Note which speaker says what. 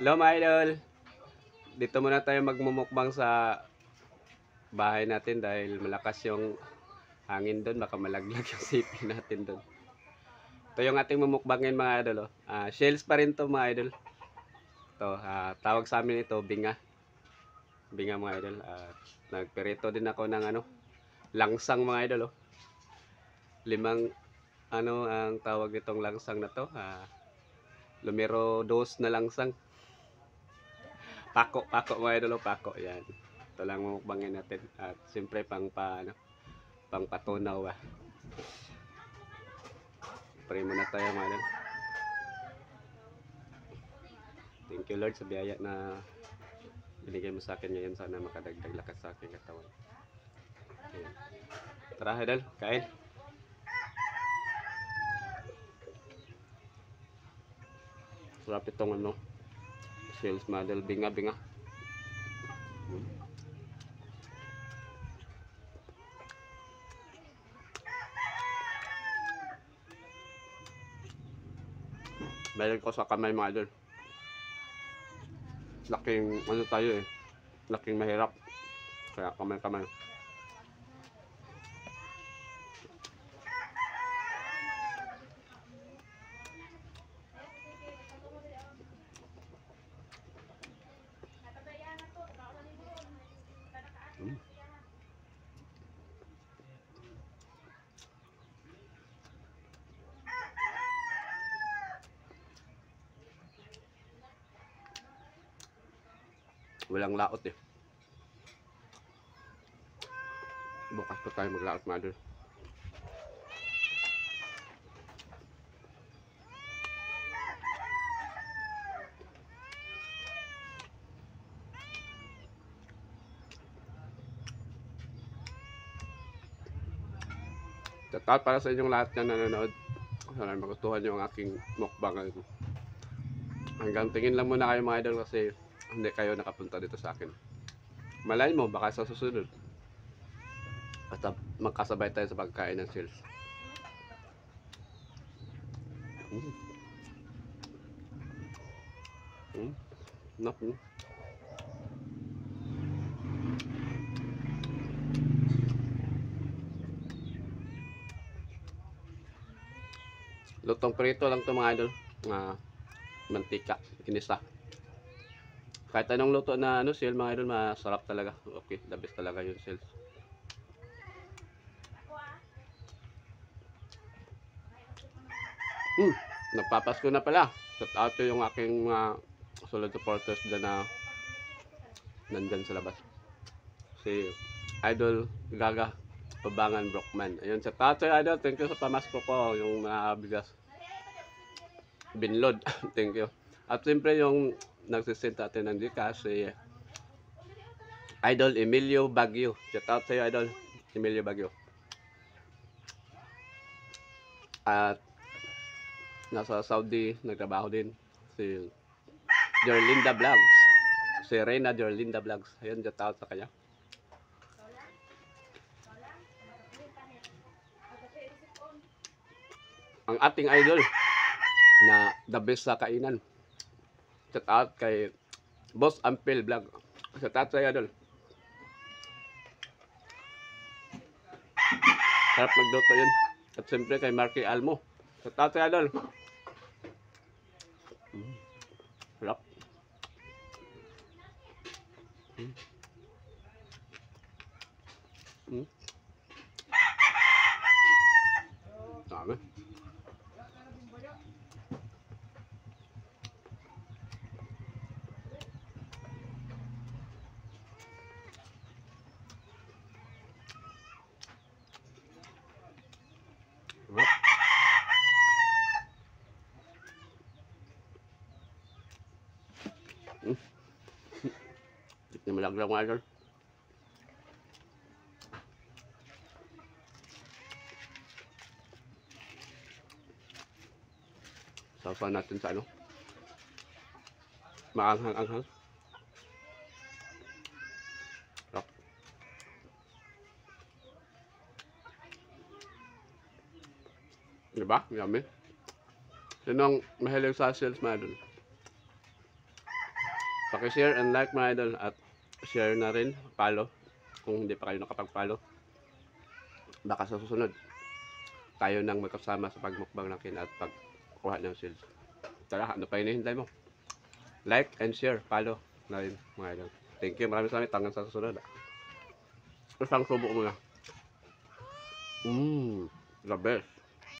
Speaker 1: Hello mga idol, dito muna tayo magmumukbang sa bahay natin dahil malakas yung hangin doon, baka malaglag yung sipi natin doon. Ito yung ating mumukbangin mga idol. Oh. Shells pa rin to mga idol. Ito, tawag sa amin ito, binga. Binga mga idol. Nagperito din ako ng langsang mga idol. Oh. 5 ang tawag nitong langsang na to. Lumero 2 na langsang. Pako mga idol, pako. Yan. Ito lang mukbangin natin. At siyempre pang patunaw. Pray muna tayo mga idol. Thank you Lord sa biyaya na binigay mo sa akin ngayon. Sana makadagdag lakas sa aking katawan. Okay. Tara idol, kain. Sarap itong shells mga idol, binga. Meron ko sa kamay mga idol. Laking tayo eh. Laking mahirap. Kaya kamay. Walang laot eh. Bukas pa tayo maglaot mga idol. Shoutout para sa inyong lahat na nanonood. Sana magustuhan nyo ang aking mukbang. Hanggang tingin lang muna kayo mga idol kasi hindi kayo nakapunta dito sa akin. Malay mo, baka sa susunod. At magkasabay tayo sa pagkain ng shells. Naku. Lutong prito lang to mga idol. Mantika, kinisa. Kahit anong luto na shell mga idol, masarap talaga. Okay, the best talaga yung shells. Nagpapasko na pala. Shout out to yung aking solid supporters dyan na nandyan sa labas. Si Idol Gaga Pabangan Brockman. Ayun, shout out to Idol. Thank you sa pamasko ko. Yung mga bigas binload. Thank you. At siyempre yung nagsisend natin ng Gcash si Idol Emilio Baguio. Shout out sa iyo Idol Emilio Baguio. At nasa Saudi nagtrabaho din si Jorlinda Vlogs. Si Reyna Jorlinda Vlogs. Ayun, shout out sa kanya. Ang ating idol na the best sa kainan. Shout out kay Boss Ampel Vlog. Shout out sa iyo idol. Sarap magluto yun. At siyempre kay Marky Almo. Shout out sa iyo idol. Sarap. Dami. Hindi malaglag mga idol. Sapan natin sa maanghang-anghang. Sarap. Diba? Yummy. Sino ang mahilig sa shells mga idol? Paki-share and like mga idol at share na rin, follow kung hindi pa kayo nakapag-follow. Baka sa susunod tayo nang magkasama sa pagmukbang natin at pagkuha ng sales. Tara, ano pa hinihintay mo? Like and share, follow na rin mga idol. Thank you, maraming salamat. Hanggang sa susunod. Isang subo muna. The best.